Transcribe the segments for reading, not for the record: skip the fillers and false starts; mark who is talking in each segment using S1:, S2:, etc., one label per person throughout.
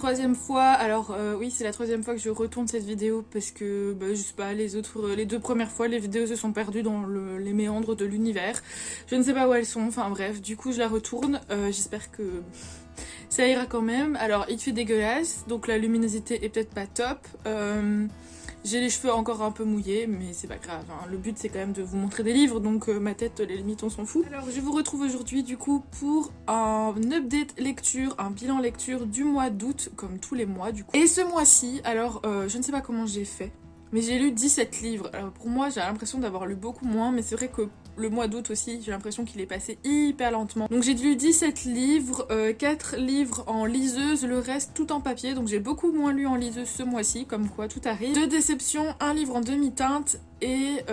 S1: troisième fois. Alors oui, c'est la troisième fois que je retourne cette vidéo parce que, je sais pas, les deux premières fois, les vidéos se sont perdues dans les méandres de l'univers. Je ne sais pas où elles sont, enfin bref, du coup je la retourne. J'espère que ça ira quand même. Alors il fait dégueulasse, donc la luminosité est peut-être pas top. J'ai les cheveux encore un peu mouillés, mais c'est pas grave, hein. Le but c'est quand même de vous montrer des livres, donc ma tête, les limites, on s'en fout. Alors je vous retrouve aujourd'hui du coup pour un update lecture, un bilan lecture du mois d'août, comme tous les mois du coup. Et ce mois-ci, alors je ne sais pas comment j'ai fait, mais j'ai lu 17 livres. Alors pour moi, j'ai l'impression d'avoir lu beaucoup moins, mais c'est vrai que le mois d'août aussi, j'ai l'impression qu'il est passé hyper lentement. Donc j'ai lu 17 livres, 4 livres en liseuse, le reste tout en papier. Donc j'ai beaucoup moins lu en liseuse ce mois-ci, comme quoi tout arrive. 2 déceptions, un livre en demi-teinte et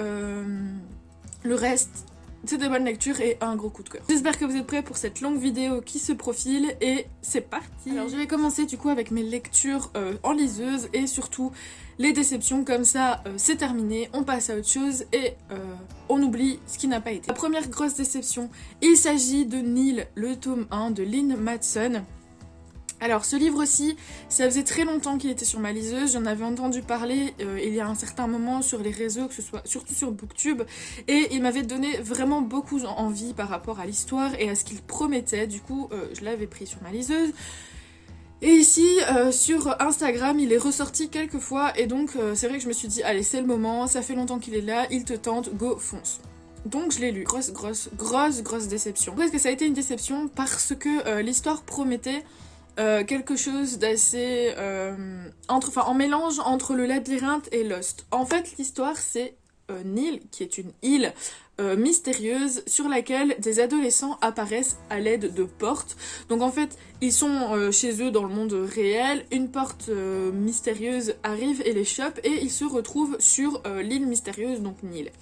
S1: le reste, c'est des bonnes lectures et un gros coup de cœur. J'espère que vous êtes prêts pour cette longue vidéo qui se profile et c'est parti. Alors je vais commencer du coup avec mes lectures en liseuse et surtout les déceptions, comme ça c'est terminé, on passe à autre chose et on oublie ce qui n'a pas été. La première grosse déception, il s'agit de Nil, le tome 1 de Lynn Matson. Alors ce livre-ci, ça faisait très longtemps qu'il était sur ma liseuse, j'en avais entendu parler il y a un certain moment sur les réseaux, que ce soit surtout sur Booktube, et il m'avait donné vraiment beaucoup envie par rapport à l'histoire et à ce qu'il promettait, du coup je l'avais pris sur ma liseuse. Et ici, sur Instagram, il est ressorti quelques fois, et donc c'est vrai que je me suis dit, allez c'est le moment, ça fait longtemps qu'il est là, il te tente, go, fonce. Donc je l'ai lu, grosse déception. Pourquoi est-ce que ça a été une déception? Parce que l'histoire promettait quelque chose d'assez en mélange entre le labyrinthe et Lost. En fait, l'histoire c'est Nil, qui est une île mystérieuse sur laquelle des adolescents apparaissent à l'aide de portes. Donc en fait, ils sont chez eux dans le monde réel, une porte mystérieuse arrive et les chope et ils se retrouvent sur l'île mystérieuse, donc Nil.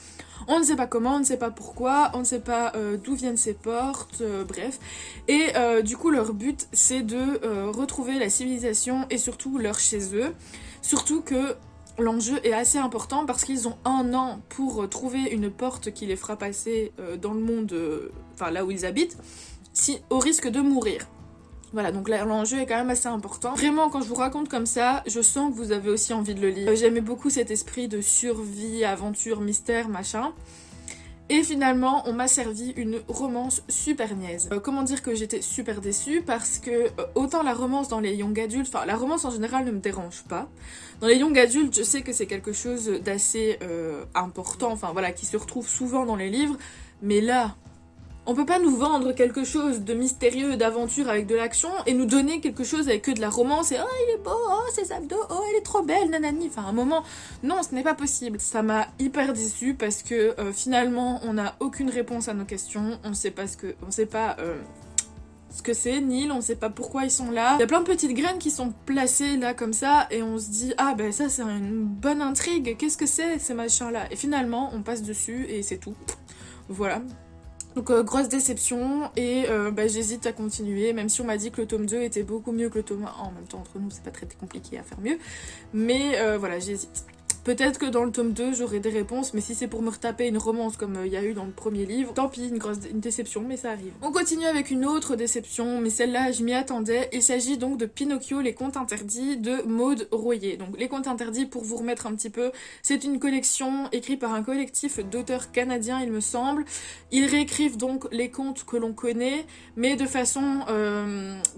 S1: On ne sait pas comment, on ne sait pas pourquoi, on ne sait pas d'où viennent ces portes, bref. Et du coup, leur but, c'est de retrouver la civilisation et surtout leur chez eux. Surtout que l'enjeu est assez important parce qu'ils ont 1 an pour trouver une porte qui les fera passer dans le monde, enfin là où ils habitent, au risque de mourir. Voilà, donc là l'enjeu est quand même assez important. Vraiment, quand je vous raconte comme ça, je sens que vous avez aussi envie de le lire. J'aimais beaucoup cet esprit de survie, aventure, mystère, machin. Et finalement, on m'a servi une romance super niaise. Comment dire que j'étais super déçue? Parce que autant la romance dans les young adultes, enfin la romance en général ne me dérange pas. Dans les young adultes, je sais que c'est quelque chose d'assez important, enfin voilà, qui se retrouve souvent dans les livres. Mais là, on peut pas nous vendre quelque chose de mystérieux, d'aventure avec de l'action et nous donner quelque chose avec que de la romance et oh il est beau, oh ses abdos, oh elle est trop belle, nanani. Enfin à un moment, non ce n'est pas possible. Ça m'a hyper déçue parce que finalement on n'a aucune réponse à nos questions, on sait pas ce que c'est, Nil, on sait pas pourquoi ils sont là. Il y a plein de petites graines qui sont placées là comme ça et on se dit ah ben ça c'est une bonne intrigue, qu'est-ce que c'est ces machins là? Et finalement on passe dessus et c'est tout. Voilà. Donc grosse déception et j'hésite à continuer, même si on m'a dit que le tome 2 était beaucoup mieux que le tome 1. En même temps entre nous c'est pas très compliqué à faire mieux, mais voilà j'hésite. Peut-être que dans le tome 2 j'aurai des réponses, mais si c'est pour me retaper une romance comme il y a eu dans le premier livre, tant pis, une déception, mais ça arrive. On continue avec une autre déception, mais celle-là je m'y attendais. Il s'agit donc de Pinocchio, les contes interdits de Maud Royer. Donc les contes interdits, pour vous remettre un petit peu, c'est une collection écrite par un collectif d'auteurs canadiens il me semble. Ils réécrivent donc les contes que l'on connaît, mais de façon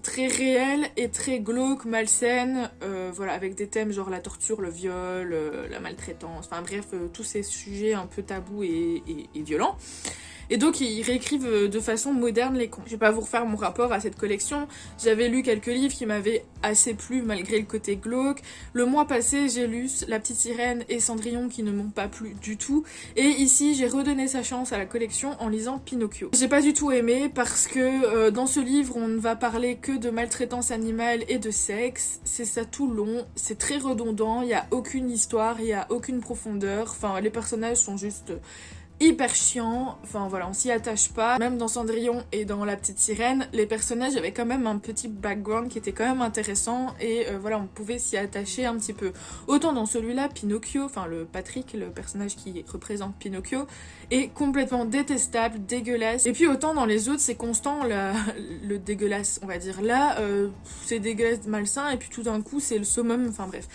S1: très réelle et très glauque, malsaine, voilà, avec des thèmes genre la torture, le viol, la maltraitance, enfin bref, tous ces sujets un peu tabous et violents. Et donc ils réécrivent de façon moderne les contes. Je vais pas vous refaire mon rapport à cette collection, j'avais lu quelques livres qui m'avaient assez plu malgré le côté glauque. Le mois passé j'ai lu La Petite Sirène et Cendrillon qui ne m'ont pas plu du tout. Et ici j'ai redonné sa chance à la collection en lisant Pinocchio. J'ai pas du tout aimé parce que dans ce livre on ne va parler que de maltraitance animale et de sexe. C'est ça tout le long, c'est très redondant, il y a aucune histoire, il y a aucune profondeur. Enfin les personnages sont juste hyper chiant, enfin voilà, on s'y attache pas. Même dans Cendrillon et dans La Petite Sirène, les personnages avaient quand même un petit background qui était quand même intéressant et voilà, on pouvait s'y attacher un petit peu. Autant dans celui-là, Pinocchio, enfin le Patrick, le personnage qui représente Pinocchio, est complètement détestable, dégueulasse. Et puis autant dans les autres, c'est constant le dégueulasse, on va dire. Là, c'est dégueulasse, malsain, et puis tout d'un coup, c'est le summum, enfin bref.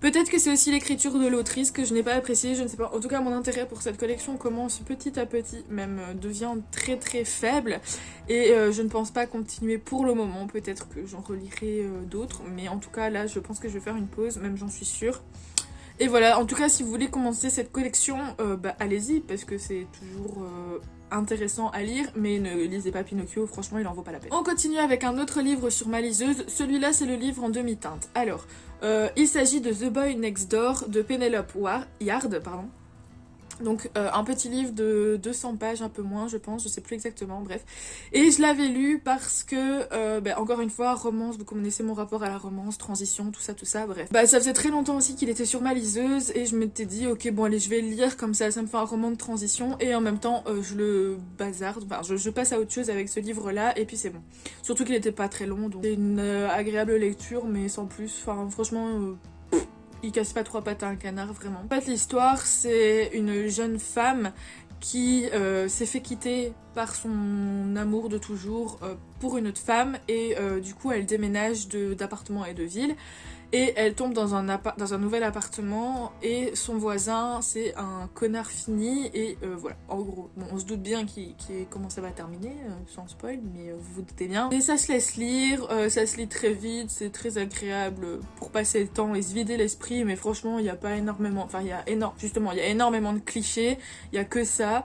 S1: Peut-être que c'est aussi l'écriture de l'autrice que je n'ai pas appréciée, je ne sais pas. En tout cas, mon intérêt pour cette collection commence petit à petit, même devient très très faible. Et je ne pense pas continuer pour le moment. Peut-être que j'en relirai d'autres. Mais en tout cas, là, je pense que je vais faire une pause, même j'en suis sûre. Et voilà, en tout cas, si vous voulez commencer cette collection, allez-y, parce que c'est toujours intéressant à lire, mais ne lisez pas Pinocchio, franchement, il en vaut pas la peine. On continue avec un autre livre sur ma liseuse. Celui-là, c'est le livre en demi-teinte. Alors, il s'agit de The Boy Next Door de Penelope Yard, pardon. Donc un petit livre de 200 pages, un peu moins je pense, je sais plus exactement, bref. Et je l'avais lu parce que, encore une fois, romance, vous connaissez mon rapport à la romance, transition, tout ça, bref. Ça faisait très longtemps aussi qu'il était sur ma liseuse et je m'étais dit, ok bon allez je vais le lire comme ça me fait un roman de transition et en même temps je le bazarde, enfin je passe à autre chose avec ce livre là et puis c'est bon. Surtout qu'il était pas très long, donc c'est une agréable lecture mais sans plus, enfin franchement... il casse pas trois pattes à un canard, vraiment. En fait, l'histoire, c'est une jeune femme qui s'est fait quitter par son amour de toujours pour une autre femme et du coup, elle déménage d'appartement et de ville. Et elle tombe dans un nouvel appartement et son voisin c'est un connard fini et voilà, en gros, bon, on se doute bien comment ça va terminer, sans spoil, mais vous vous doutez bien. Et ça se laisse lire, ça se lit très vite, c'est très agréable pour passer le temps et se vider l'esprit, mais franchement il n'y a pas énormément, enfin il y a énormément de clichés, il n'y a que ça.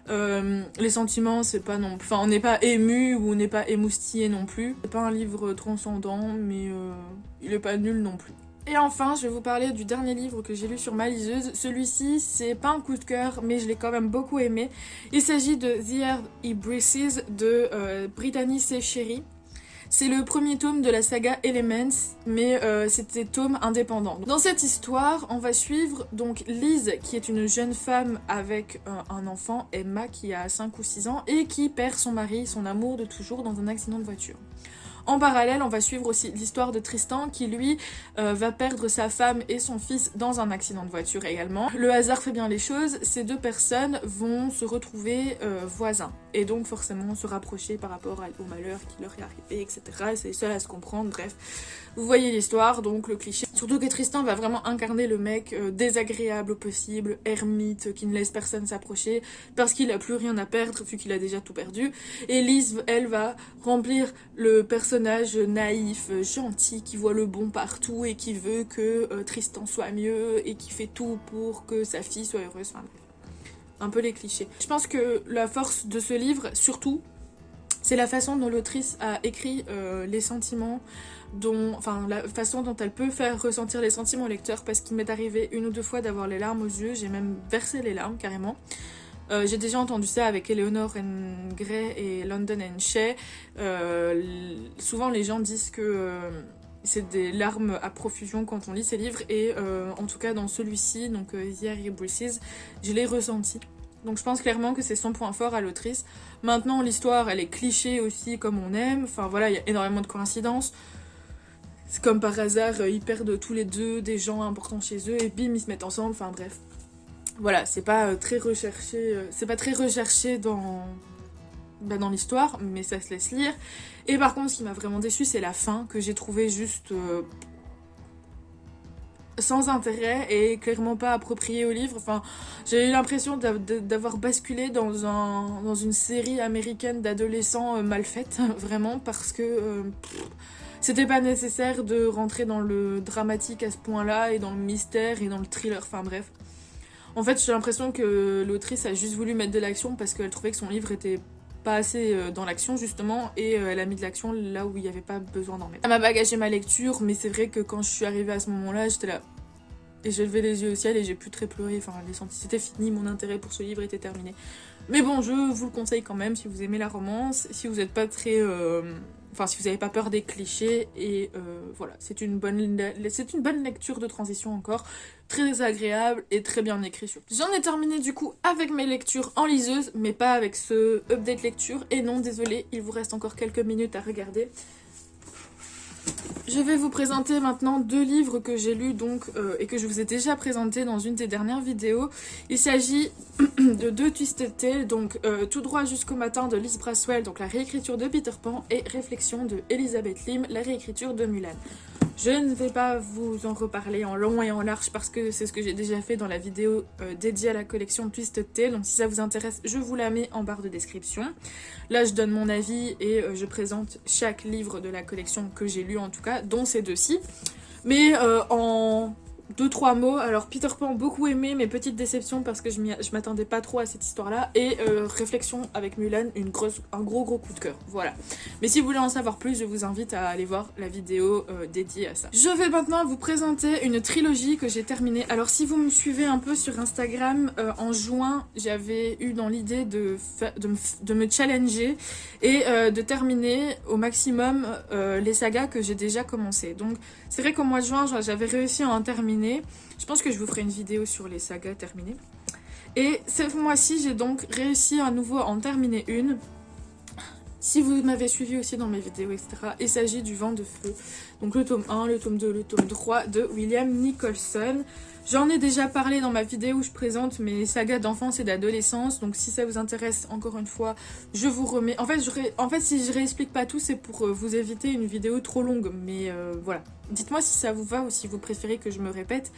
S1: Les sentiments, c'est pas non plus... Enfin, on n'est pas ému ou on n'est pas émoustillé non plus. C'est pas un livre transcendant, mais il est pas nul non plus. Et enfin, je vais vous parler du dernier livre que j'ai lu sur ma liseuse. Celui-ci, c'est pas un coup de cœur, mais je l'ai quand même beaucoup aimé. Il s'agit de The Air He Breathes de Brittany C. Sherry. C'est le premier tome de la saga Elements, mais c'était tome indépendant. Dans cette histoire, on va suivre donc Liz, qui est une jeune femme avec un enfant, Emma, qui a 5 ou 6 ans, et qui perd son mari, son amour de toujours, dans un accident de voiture. En parallèle, on va suivre aussi l'histoire de Tristan qui, lui, va perdre sa femme et son fils dans un accident de voiture également. Le hasard fait bien les choses, ces deux personnes vont se retrouver voisins et donc forcément se rapprocher par rapport au malheur qui leur est arrivé, etc. Et c'est les seuls à se comprendre, bref. Vous voyez l'histoire, donc le cliché. Surtout que Tristan va vraiment incarner le mec désagréable au possible, ermite, qui ne laisse personne s'approcher parce qu'il a plus rien à perdre vu qu'il a déjà tout perdu. Et Liz, elle, va remplir le personnage naïf, gentil, qui voit le bon partout et qui veut que Tristan soit mieux et qui fait tout pour que sa fille soit heureuse. Enfin bref, un peu les clichés. Je pense que la force de ce livre, surtout, c'est la façon dont l'autrice a écrit les sentiments, la façon dont elle peut faire ressentir les sentiments au lecteur, parce qu'il m'est arrivé une ou deux fois d'avoir les larmes aux yeux, j'ai même versé les larmes carrément. J'ai déjà entendu ça avec Eleanor and Gray et London and Shea. Souvent les gens disent que c'est des larmes à profusion quand on lit ces livres et en tout cas dans celui-ci, donc The Air He Breathes, je l'ai ressenti. Donc je pense clairement que c'est son point fort à l'autrice. Maintenant l'histoire elle est cliché aussi comme on aime, enfin voilà il y a énormément de coïncidences. C'est comme par hasard ils perdent tous les deux des gens importants chez eux et bim ils se mettent ensemble, enfin bref. Voilà, c'est pas très recherché dans l'histoire, mais ça se laisse lire. Et par contre, ce qui m'a vraiment déçue, c'est la fin, que j'ai trouvé juste sans intérêt et clairement pas appropriée au livre. Enfin, j'ai eu l'impression d'avoir basculé dans une série américaine d'adolescents mal faite, vraiment, parce que c'était pas nécessaire de rentrer dans le dramatique à ce point-là, et dans le mystère, et dans le thriller, enfin bref. En fait, j'ai l'impression que l'autrice a juste voulu mettre de l'action parce qu'elle trouvait que son livre était pas assez dans l'action justement et elle a mis de l'action là où il n'y avait pas besoin d'en mettre. Ça m'a bagagé ma lecture, mais c'est vrai que quand je suis arrivée à ce moment-là, j'étais là et j'ai levé les yeux au ciel et j'ai plus très pleuré, enfin c'était fini, mon intérêt pour ce livre était terminé. Mais bon, je vous le conseille quand même si vous aimez la romance, si vous n'êtes pas très enfin si vous n'avez pas peur des clichés, et voilà, c'est une bonne lecture de transition encore, très agréable et très bien écrit surtout. J'en ai terminé du coup avec mes lectures en liseuse, mais pas avec ce update lecture, et non désolé, il vous reste encore quelques minutes à regarder. Je vais vous présenter maintenant 2 livres que j'ai lus donc et que je vous ai déjà présentés dans une des dernières vidéos. Il s'agit de 2 Twisted Tales, donc Tout droit jusqu'au matin de Liz Braswell, donc la réécriture de Peter Pan, et Réflexion de Elizabeth Lim, la réécriture de Mulan. Je ne vais pas vous en reparler en long et en large parce que c'est ce que j'ai déjà fait dans la vidéo dédiée à la collection Twisted Tales. Donc si ça vous intéresse, je vous la mets en barre de description. Là, je donne mon avis et je présente chaque livre de la collection que j'ai lu en tout cas, dont ces 2-ci. Mais en 2-3 mots, alors Peter Pan beaucoup aimé, mais petite déception parce que je m'attendais pas trop à cette histoire-là, et Réflexion avec Mulan, un gros coup de cœur, voilà. Mais si vous voulez en savoir plus, je vous invite à aller voir la vidéo dédiée à ça. Je vais maintenant vous présenter une trilogie que j'ai terminée. Alors si vous me suivez un peu sur Instagram, en juin, j'avais eu dans l'idée de me challenger et de terminer au maximum les sagas que j'ai déjà commencées. Donc c'est vrai qu'au mois de juin, j'avais réussi à en terminer. Je pense que je vous ferai une vidéo sur les sagas terminées. Et ce mois-ci, j'ai donc réussi à nouveau à en terminer une. Si vous m'avez suivi aussi dans mes vidéos, etc., il s'agit du Vent de Feu. Donc le tome 1, le tome 2, le tome 3 de William Nicholson. J'en ai déjà parlé dans ma vidéo où je présente mes sagas d'enfance et d'adolescence. Donc si ça vous intéresse, encore une fois, je vous remets... En fait, si je réexplique pas tout, c'est pour vous éviter une vidéo trop longue. Mais voilà. Dites-moi si ça vous va ou si vous préférez que je me répète.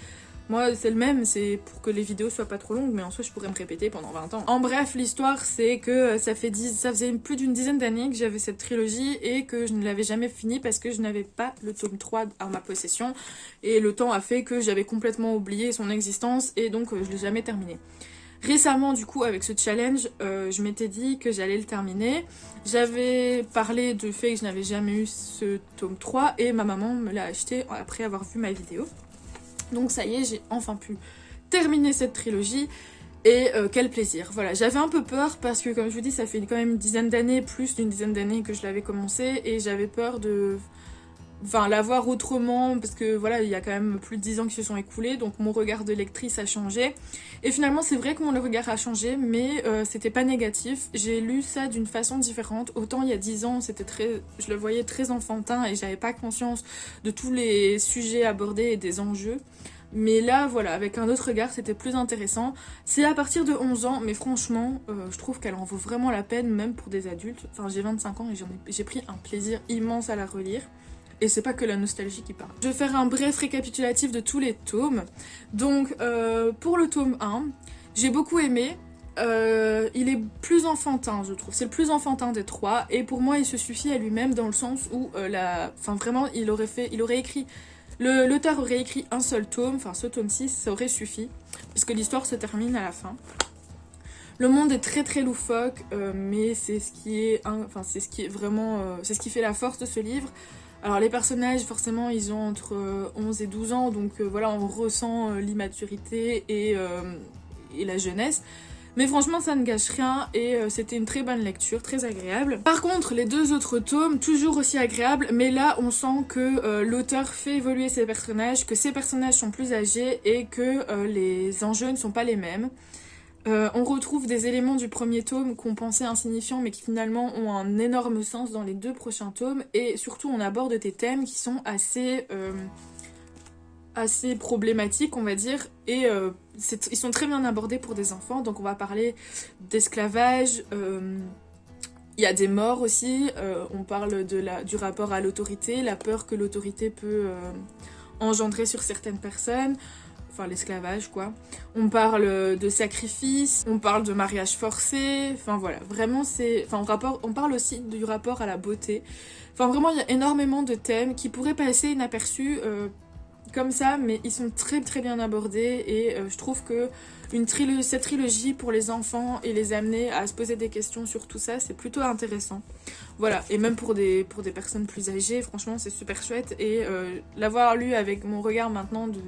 S1: Moi, c'est le même, c'est pour que les vidéos soient pas trop longues, mais en soi, je pourrais me répéter pendant 20 ans. En bref, l'histoire, c'est que ça faisait plus d'une dizaine d'années que j'avais cette trilogie et que je ne l'avais jamais finie parce que je n'avais pas le tome 3 à ma possession. Et le temps a fait que j'avais complètement oublié son existence et donc je l'ai jamais terminé. Récemment, du coup, avec ce challenge, je m'étais dit que j'allais le terminer. J'avais parlé du fait que je n'avais jamais eu ce tome 3 et ma maman me l'a acheté après avoir vu ma vidéo. Donc ça y est, j'ai enfin pu terminer cette trilogie et quel plaisir. Voilà, j'avais un peu peur parce que comme je vous dis, ça fait quand même une dizaine d'années, plus d'une dizaine d'années que je l'avais commencé et j'avais peur de... Enfin, la voir autrement, parce que voilà, il y a quand même plus de 10 ans qui se sont écoulés, donc mon regard de lectrice a changé. Et finalement, c'est vrai que mon regard a changé, mais c'était pas négatif. J'ai lu ça d'une façon différente. Autant il y a 10 ans, je le voyais très enfantin et j'avais pas conscience de tous les sujets abordés et des enjeux. Mais là, voilà, avec un autre regard, c'était plus intéressant. C'est à partir de 11 ans, mais franchement, je trouve qu'elle en vaut vraiment la peine, même pour des adultes. Enfin, j'ai 25 ans et j'ai pris un plaisir immense à la relire. Et c'est pas que la nostalgie qui parle. Je vais faire un bref récapitulatif de tous les tomes. Donc, pour le tome 1, j'ai beaucoup aimé. Il est plus enfantin, je trouve. C'est le plus enfantin des 3. Et pour moi, il se suffit à lui-même dans le sens où, enfin vraiment, l'auteur aurait écrit un seul tome, enfin ce tome 6, ça aurait suffi. Parce que l'histoire se termine à la fin. Le monde est très très loufoque, mais c'est ce qui est vraiment... c'est ce qui fait la force de ce livre. Alors les personnages, forcément, ils ont entre 11 et 12 ans, donc voilà, on ressent l'immaturité et la jeunesse. Mais franchement, ça ne gâche rien et c'était une très bonne lecture, très agréable. Par contre, les 2 autres tomes, toujours aussi agréables, mais là, on sent que l'auteur fait évoluer ses personnages, que ces personnages sont plus âgés et que les enjeux ne sont pas les mêmes. On retrouve des éléments du premier tome qu'on pensait insignifiants mais qui finalement ont un énorme sens dans les 2 prochains tomes et surtout on aborde des thèmes qui sont assez problématiques on va dire et ils sont très bien abordés pour des enfants. Donc on va parler d'esclavage, il y a des morts aussi, on parle du rapport à l'autorité, la peur que l'autorité peut engendrer sur certaines personnes. Enfin l'esclavage quoi. On parle de sacrifice, on parle de mariage forcé, enfin voilà, vraiment c'est... Enfin on parle aussi du rapport à la beauté. Enfin vraiment il y a énormément de thèmes qui pourraient passer inaperçus comme ça, mais ils sont très très bien abordés et je trouve que cette trilogie pour les enfants et les amener à se poser des questions sur tout ça, c'est plutôt intéressant. Voilà, et même pour des personnes plus âgées, franchement c'est super chouette et l'avoir lu avec mon regard maintenant de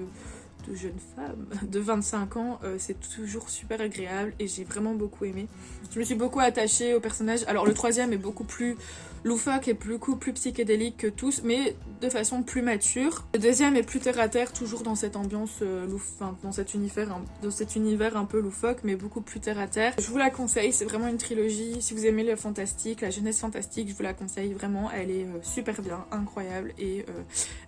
S1: jeune femme de 25 ans, c'est toujours super agréable et j'ai vraiment beaucoup aimé. Je me suis beaucoup attachée au personnage. Alors le 3e est beaucoup plus loufoque et plus psychédélique que tous, mais de façon plus mature. Le deuxième est plus terre à terre, toujours dans cette ambiance dans cet univers un peu loufoque, mais beaucoup plus terre à terre. Je vous la conseille, c'est vraiment une trilogie. Si vous aimez le fantastique, la jeunesse fantastique, je vous la conseille vraiment. Elle est super bien, incroyable, et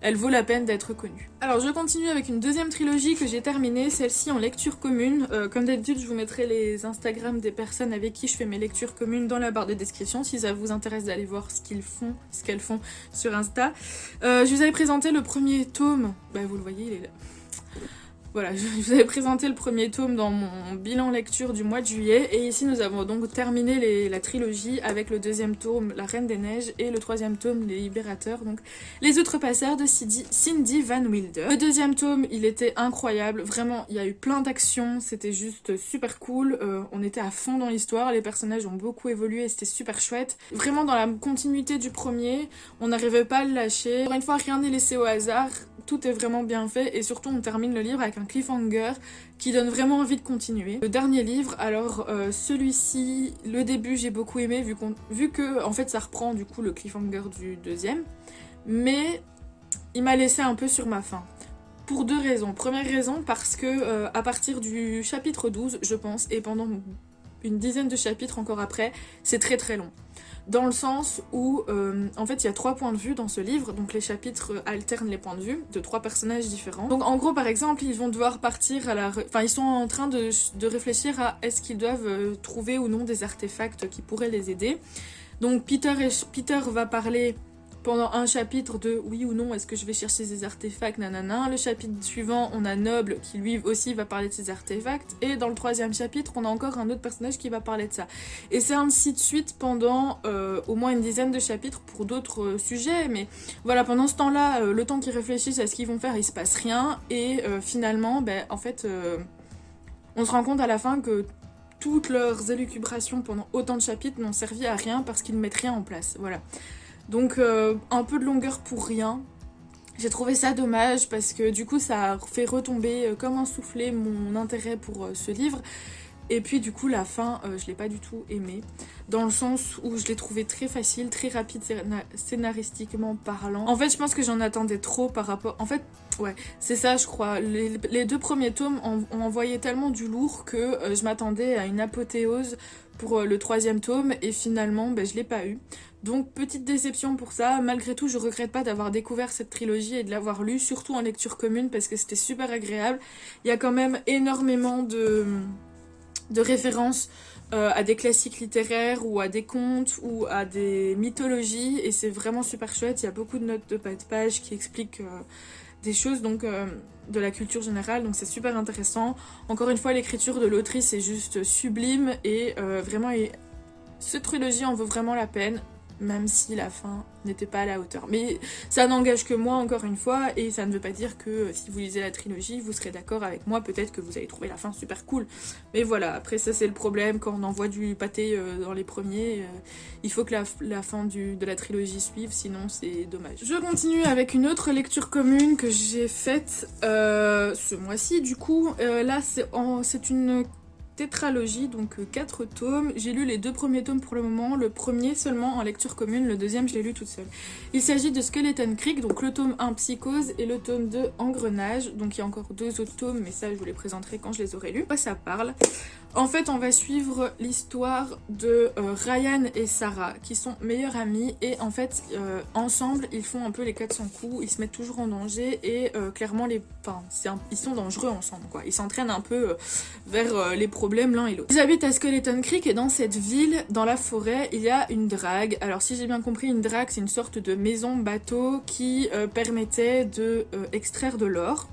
S1: elle vaut la peine d'être connue. Alors je continue avec une deuxième trilogie que j'ai terminée, celle-ci en lecture commune. Comme d'habitude, je vous mettrai les Instagram des personnes avec qui je fais mes lectures communes dans la barre de description si ça vous intéresse d'aller voir ce qu'elles font sur Insta. Je vous avais présenté le premier tome, vous le voyez, il est là. Voilà, je vous avais présenté le premier tome dans mon bilan lecture du mois de juillet, et ici nous avons donc terminé la trilogie avec le deuxième tome, La Reine des Neiges, et le troisième tome, Les Libérateurs, donc Les Outrepasseurs de Cindy Van Wilder. Le deuxième tome, il était incroyable, vraiment, il y a eu plein d'actions, c'était juste super cool, on était à fond dans l'histoire, les personnages ont beaucoup évolué et c'était super chouette. Vraiment dans la continuité du premier, on n'arrivait pas à le lâcher. Encore une fois, rien n'est laissé au hasard, tout est vraiment bien fait, et surtout on termine le livre avec un cliffhanger qui donne vraiment envie de continuer. Le dernier livre, alors celui-ci, le début j'ai beaucoup aimé vu que en fait ça reprend du coup le cliffhanger du deuxième, mais il m'a laissé un peu sur ma faim. Pour deux raisons. Première raison parce que à partir du chapitre 12, je pense, et pendant une dizaine de chapitres encore après, c'est très très long. Dans le sens où, en fait, il y a 3 points de vue dans ce livre, donc les chapitres alternent les points de vue de 3 personnages différents. Donc en gros, par exemple, ils vont devoir partir à ils sont en train de réfléchir à est-ce qu'ils doivent trouver ou non des artefacts qui pourraient les aider. Donc Peter va parler pendant un chapitre de oui ou non, est-ce que je vais chercher des artefacts, nanana. Le chapitre suivant, on a Noble qui lui aussi va parler de ses artefacts. Et dans le troisième chapitre, on a encore un autre personnage qui va parler de ça. Et c'est ainsi de suite pendant au moins une dizaine de chapitres pour d'autres sujets. Mais voilà, pendant ce temps-là, le temps qu'ils réfléchissent à ce qu'ils vont faire, il se passe rien. Et finalement, en fait, on se rend compte à la fin que toutes leurs élucubrations pendant autant de chapitres n'ont servi à rien parce qu'ils ne mettent rien en place. Voilà. Donc un peu de longueur pour rien. J'ai trouvé ça dommage parce que du coup ça a fait retomber comme un soufflet mon intérêt pour ce livre. Et puis du coup la fin, je l'ai pas du tout aimée. Dans le sens où je l'ai trouvé très facile, très rapide scénaristiquement parlant. En fait je pense que j'en attendais trop par rapport... En fait, ouais, c'est ça je crois. Les 2 premiers tomes ont envoyé tellement du lourd que je m'attendais à une apothéose pour le 3e tome. Et finalement je l'ai pas eu. Donc petite déception pour ça, malgré tout je regrette pas d'avoir découvert cette trilogie et de l'avoir lue, surtout en lecture commune parce que c'était super agréable. Il y a quand même énormément de références à des classiques littéraires ou à des contes ou à des mythologies et c'est vraiment super chouette. Il y a beaucoup de notes de bas de page qui expliquent des choses donc de la culture générale, donc c'est super intéressant. Encore une fois, l'écriture de l'autrice est juste sublime et vraiment cette trilogie en vaut vraiment la peine. Même si la fin n'était pas à la hauteur. Mais ça n'engage que moi encore une fois, et ça ne veut pas dire que si vous lisez la trilogie, vous serez d'accord avec moi, peut-être que vous allez trouver la fin super cool. Mais voilà, après ça c'est le problème, quand on envoie du pâté dans les premiers, il faut que la fin de la trilogie suive, sinon c'est dommage. Je continue avec une autre lecture commune que j'ai faite ce mois-ci, du coup, là c'est une tétralogie, donc 4 tomes. J'ai lu les 2 premiers tomes pour le moment, le premier seulement en lecture commune, le deuxième je l'ai lu toute seule. Il s'agit de Skeleton Creek, donc le tome 1 Psychose et le tome 2 Engrenage, donc il y a encore 2 autres tomes mais ça je vous les présenterai quand je les aurai lus. De quoi ça parle? En fait on va suivre l'histoire de Ryan et Sarah qui sont meilleurs amis et en fait ensemble ils font un peu les 400 coups, ils se mettent toujours en danger et clairement ils sont dangereux ensemble quoi. Ils s'entraînent un peu vers les problèmes l'un et l'autre. Ils habitent à Skeleton Creek et dans cette ville, dans la forêt, il y a une drague. Alors si j'ai bien compris, une drague c'est une sorte de maison bateau qui permettait de extraire de l'or.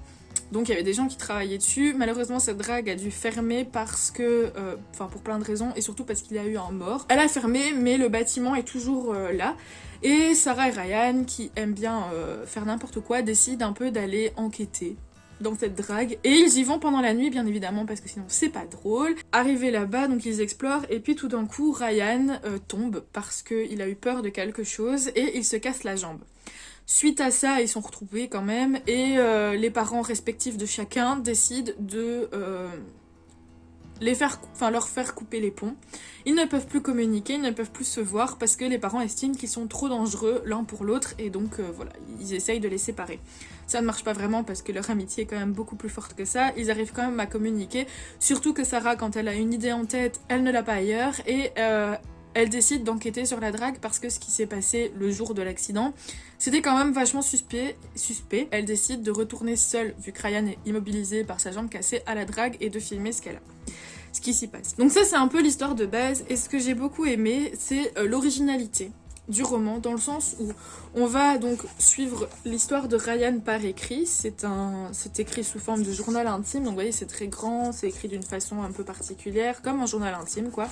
S1: Donc il y avait des gens qui travaillaient dessus. Malheureusement cette drague a dû fermer parce que, pour plein de raisons et surtout parce qu'il y a eu un mort. Elle a fermé mais le bâtiment est toujours là. Et Sarah et Ryan qui aiment bien faire n'importe quoi décident un peu d'aller enquêter dans cette drague et ils y vont pendant la nuit bien évidemment parce que sinon c'est pas drôle. Arrivés là-bas donc ils explorent et puis tout d'un coup Ryan tombe parce qu'il a eu peur de quelque chose et il se casse la jambe. Suite à ça ils sont retrouvés quand même et les parents respectifs de chacun décident de leur faire couper les ponts. Ils ne peuvent plus communiquer, ils ne peuvent plus se voir parce que les parents estiment qu'ils sont trop dangereux l'un pour l'autre et donc voilà, ils essayent de les séparer. Ça ne marche pas vraiment parce que leur amitié est quand même beaucoup plus forte que ça. Ils arrivent quand même à communiquer, surtout que Sarah, quand elle a une idée en tête, elle ne l'a pas ailleurs et elle décide d'enquêter sur la drague parce que ce qui s'est passé le jour de l'accident, c'était quand même vachement suspect. Elle décide de retourner seule, vu que Ryan est immobilisé par sa jambe cassée, à la drague et de filmer ce qui s'y passe. Donc ça, c'est un peu l'histoire de base. Et ce que j'ai beaucoup aimé, c'est l'originalité du roman, dans le sens où on va donc suivre l'histoire de Ryan par écrit. C'est écrit sous forme de journal intime, donc vous voyez, c'est très grand, c'est écrit d'une façon un peu particulière, comme un journal intime, quoi.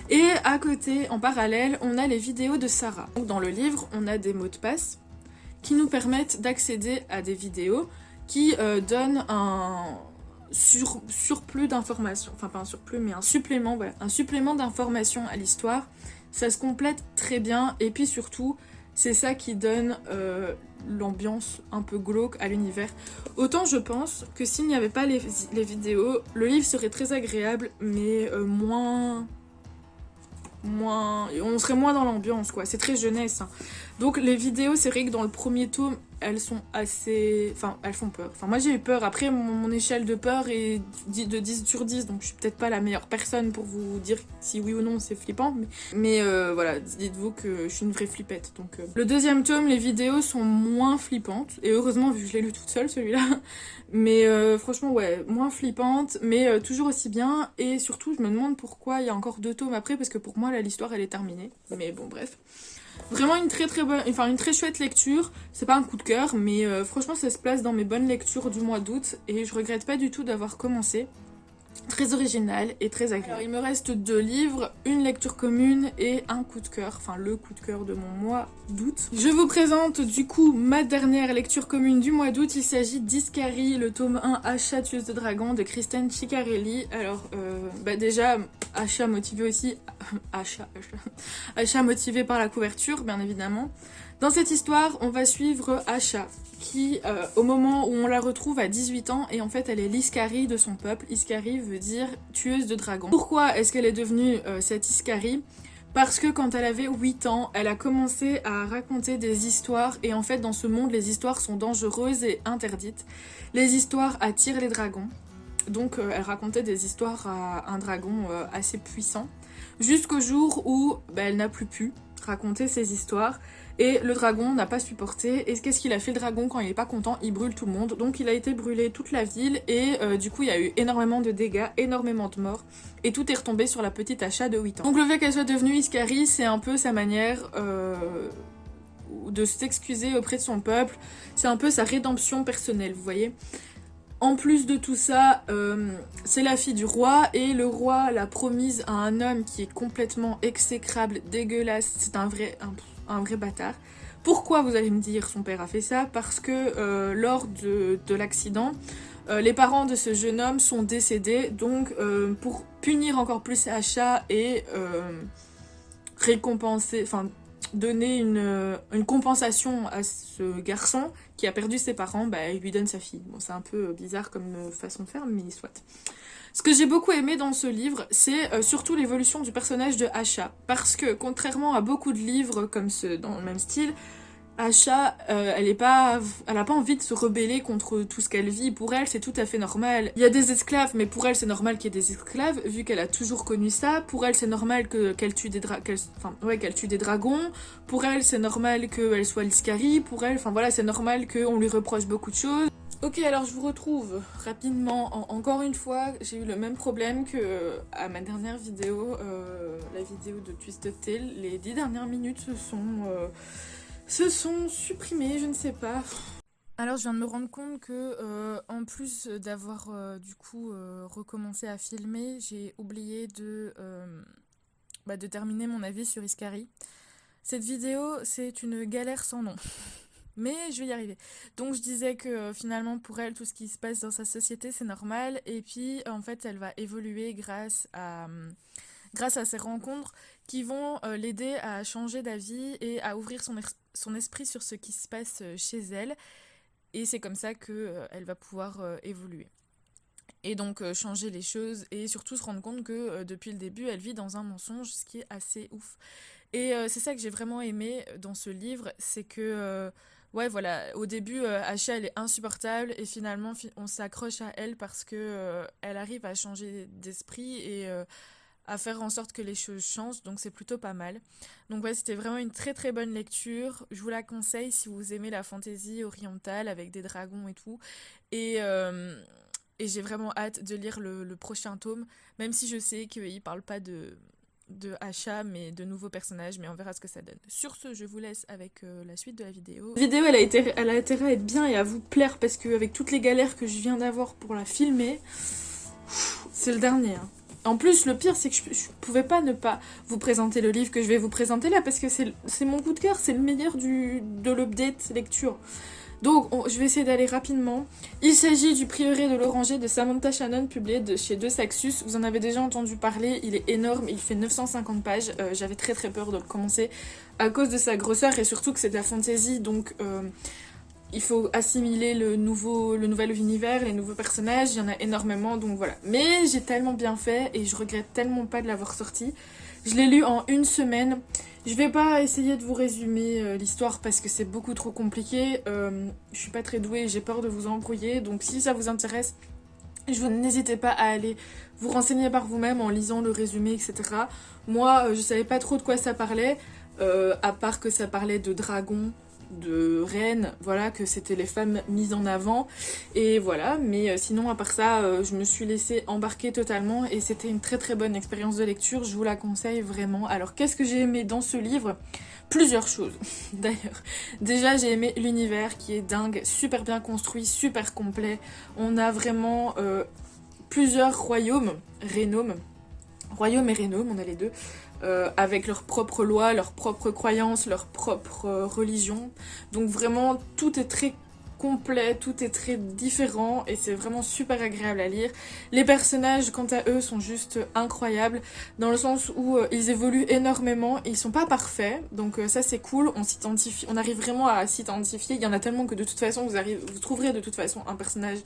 S1: Et à côté, en parallèle, on a les vidéos de Sarah. Donc dans le livre, on a des mots de passe qui nous permettent d'accéder à des vidéos qui donnent un surplus d'informations. Enfin, pas un surplus, mais un supplément, voilà. Un supplément d'informations à l'histoire. Ça se complète très bien. Et puis surtout, c'est ça qui donne l'ambiance un peu glauque à l'univers. Autant je pense que s'il n'y avait pas les vidéos, le livre serait très agréable, mais on serait moins dans l'ambiance, quoi. C'est très jeunesse, hein. Donc les vidéos, c'est vrai que dans le premier tome, elles sont assez... Enfin, elles font peur. Enfin, moi j'ai eu peur. Après, mon échelle de peur est de 10 sur 10, donc je suis peut-être pas la meilleure personne pour vous dire si oui ou non c'est flippant. Mais voilà, dites-vous que je suis une vraie flippette. Donc, Le deuxième tome, les vidéos sont moins flippantes. Et heureusement, vu que je l'ai lu toute seule, celui-là. Mais franchement, ouais, moins flippante, mais toujours aussi bien. Et surtout, je me demande pourquoi il y a encore 2 tomes après, parce que pour moi, là, l'histoire, elle est terminée. Mais bon, bref. Vraiment une très très bonne, enfin une très chouette lecture. C'est pas un coup de cœur, mais franchement, ça se place dans mes bonnes lectures du mois d'août. Et je regrette pas du tout d'avoir commencé. Très original et très agréable. Alors, il me reste 2 livres, une lecture commune et un coup de cœur, enfin le coup de cœur de mon mois d'août. Je vous présente du coup ma dernière lecture commune du mois d'août. Il s'agit d'Iskari, le tome 1 Asha tueuse de dragons de Kristen Ciccarelli. Alors déjà, Asha motivé aussi, Asha motivé par la couverture bien évidemment. Dans cette histoire, on va suivre Asha, qui, au moment où on la retrouve, a 18 ans, et en fait, elle est l'Iskari de son peuple. Iskari veut dire tueuse de dragons. Pourquoi est-ce qu'elle est devenue cette Iskari ? Parce que quand elle avait 8 ans, elle a commencé à raconter des histoires, et en fait, dans ce monde, les histoires sont dangereuses et interdites. Les histoires attirent les dragons. Donc, elle racontait des histoires à un dragon assez puissant, jusqu'au jour où elle n'a plus pu raconter ces histoires. Et le dragon n'a pas supporté. Et qu'est-ce qu'il a fait le dragon quand il est pas content ? Il brûle tout le monde. Donc il a été brûlé toute la ville. Et du coup il y a eu énormément de dégâts, énormément de morts. Et tout est retombé sur la petite Asha de 8 ans. Donc le fait qu'elle soit devenue Iskari, c'est un peu sa manière de s'excuser auprès de son peuple. C'est un peu sa rédemption personnelle, vous voyez. En plus de tout ça, c'est la fille du roi et le roi l'a promise à un homme qui est complètement exécrable, dégueulasse. C'est un vrai bâtard. Pourquoi, vous allez me dire, son père a fait ça ? Parce que lors de l'accident, les parents de ce jeune homme sont décédés. Donc pour punir encore plus Asha et récompenser, enfin donner une compensation à ce garçon qui a perdu ses parents, il lui donne sa fille. Bon, c'est un peu bizarre comme façon de faire, mais soit. Ce que j'ai beaucoup aimé dans ce livre, c'est surtout l'évolution du personnage de Asha. Parce que, contrairement à beaucoup de livres comme ceux dans le même style, Asha, elle a pas envie de se rebeller contre tout ce qu'elle vit. Pour elle, c'est tout à fait normal. Il y a des esclaves, mais pour elle, c'est normal qu'il y ait des esclaves, vu qu'elle a toujours connu ça. Pour elle, c'est normal qu'elle tue des dragons. Pour elle, c'est normal qu'elle soit l'Iskari. Pour elle, voilà, c'est normal qu'on lui reproche beaucoup de choses. Ok, alors je vous retrouve rapidement. Encore une fois, j'ai eu le même problème que à ma dernière vidéo, la vidéo de Twisted Tale. Les 10 dernières minutes se sont supprimées, je ne sais pas. Alors je viens de me rendre compte que en plus d'avoir du coup recommencé à filmer, j'ai oublié de terminer mon avis sur Iskari. Cette vidéo, c'est une galère sans nom. Mais je vais y arriver. Donc je disais que finalement pour elle, tout ce qui se passe dans sa société, c'est normal. Et puis en fait, elle va évoluer grâce à ces rencontres qui vont l'aider à changer d'avis et à ouvrir son esprit sur ce qui se passe chez elle. Et c'est comme ça qu'elle va pouvoir évoluer. et donc changer les choses et surtout se rendre compte que depuis le début elle vit dans un mensonge, ce qui est assez ouf. Et c'est ça que j'ai vraiment aimé dans ce livre, c'est que ouais voilà, au début Asha elle est insupportable et finalement on s'accroche à elle parce que elle arrive à changer d'esprit et à faire en sorte que les choses changent, donc c'est plutôt pas mal. Donc ouais, c'était vraiment une très très bonne lecture. Je vous la conseille si vous aimez la fantaisie orientale avec des dragons et tout. Et, euh, et j'ai vraiment hâte de lire le prochain tome, même si je sais qu'il parle pas de Asha, mais de nouveaux personnages, mais on verra ce que ça donne. Sur ce, je vous laisse avec la suite de la vidéo. La vidéo, elle a intérêt à être bien et à vous plaire, parce qu'avec toutes les galères que je viens d'avoir pour la filmer, c'est le dernier. Hein. En plus, le pire, c'est que je pouvais pas ne pas vous présenter le livre que je vais vous présenter là, parce que c'est mon coup de cœur, c'est le meilleur de l'update lecture. Donc, je vais essayer d'aller rapidement. Il s'agit du Prieuré de l'Oranger de Samantha Shannon, publié chez De Saxus. Vous en avez déjà entendu parler, il est énorme, il fait 950 pages. J'avais très très peur de le commencer à cause de sa grosseur et surtout que c'est de la fantasy, donc il faut assimiler le nouvel univers, les nouveaux personnages, il y en a énormément, donc voilà. Mais j'ai tellement bien fait et je regrette tellement pas de l'avoir sorti. Je l'ai lu en une semaine. Je vais pas essayer de vous résumer l'histoire parce que c'est beaucoup trop compliqué. Je suis pas très douée, j'ai peur de vous embrouiller, donc si ça vous intéresse, n'hésitez pas à aller vous renseigner par vous-même en lisant le résumé, etc. Moi, je savais pas trop de quoi ça parlait, à part que ça parlait de dragons, de reines, voilà, que c'était les femmes mises en avant, et voilà, mais sinon à part ça, je me suis laissée embarquer totalement, et c'était une très très bonne expérience de lecture, je vous la conseille vraiment. Alors qu'est-ce que j'ai aimé dans ce livre ? Plusieurs choses, d'ailleurs. Déjà, j'ai aimé l'univers qui est dingue, super bien construit, super complet. On a vraiment plusieurs royaumes et Rénome, on a les deux, avec leurs propres lois, leurs propres croyances, leur propre religion. Donc vraiment, tout est très complet, tout est très différent et c'est vraiment super agréable à lire. Les personnages, quant à eux, sont juste incroyables dans le sens où ils évoluent énormément, ils sont pas parfaits, donc ça c'est cool, on arrive vraiment à s'identifier. Il y en a tellement que de toute façon vous trouverez de toute façon un personnage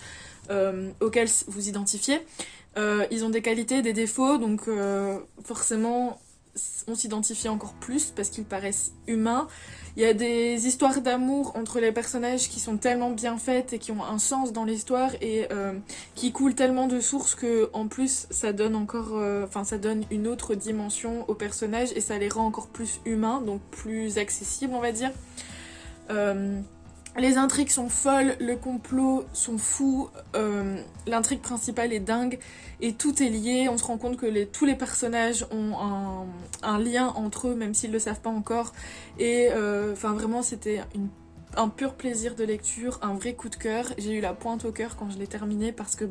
S1: auquel vous identifiez. Ils ont des qualités, des défauts, donc forcément on s'identifie encore plus parce qu'ils paraissent humains. Il y a des histoires d'amour entre les personnages qui sont tellement bien faites et qui ont un sens dans l'histoire et qui coulent tellement de sources que en plus ça donne ça donne une autre dimension aux personnages et ça les rend encore plus humains, donc plus accessibles on va dire. Les intrigues sont folles, le complot sont fous, l'intrigue principale est dingue et tout est lié. On se rend compte que tous les personnages ont un lien entre eux, même s'ils ne le savent pas encore. Et vraiment, c'était un pur plaisir de lecture, un vrai coup de cœur. J'ai eu la pointe au cœur quand je l'ai terminé parce que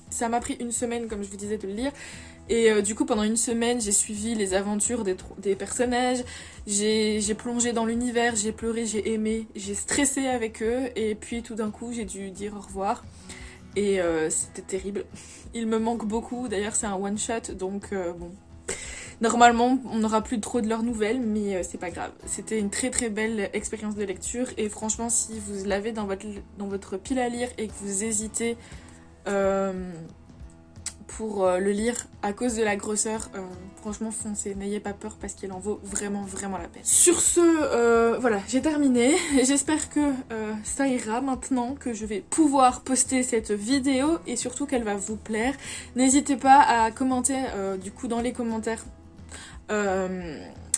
S1: ça m'a pris une semaine, comme je vous disais, de le lire. Et du coup, pendant une semaine, j'ai suivi les aventures des personnages, j'ai plongé dans l'univers, j'ai pleuré, j'ai aimé, j'ai stressé avec eux, et puis tout d'un coup, j'ai dû dire au revoir. Et c'était terrible. Il me manque beaucoup, d'ailleurs c'est un one-shot, donc bon... Normalement, on n'aura plus trop de leurs nouvelles, mais c'est pas grave. C'était une très très belle expérience de lecture, et franchement, si vous l'avez dans votre pile à lire et que vous hésitez... pour le lire à cause de la grosseur, franchement foncez, n'ayez pas peur parce qu'il en vaut vraiment vraiment la peine. Sur ce, voilà, j'ai terminé. J'espère que ça ira maintenant, que je vais pouvoir poster cette vidéo et surtout qu'elle va vous plaire. N'hésitez pas à commenter du coup dans les commentaires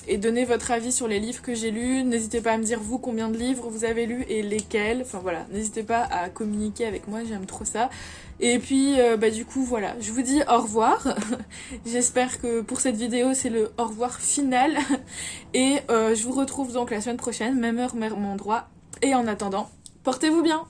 S1: et donner votre avis sur les livres que j'ai lus. N'hésitez pas à me dire vous combien de livres vous avez lus et lesquels. Enfin voilà, n'hésitez pas à communiquer avec moi, j'aime trop ça. Et puis du coup voilà, je vous dis au revoir. J'espère que pour cette vidéo c'est le au revoir final. Et je vous retrouve donc la semaine prochaine, même heure, même endroit. Et en attendant, portez-vous bien.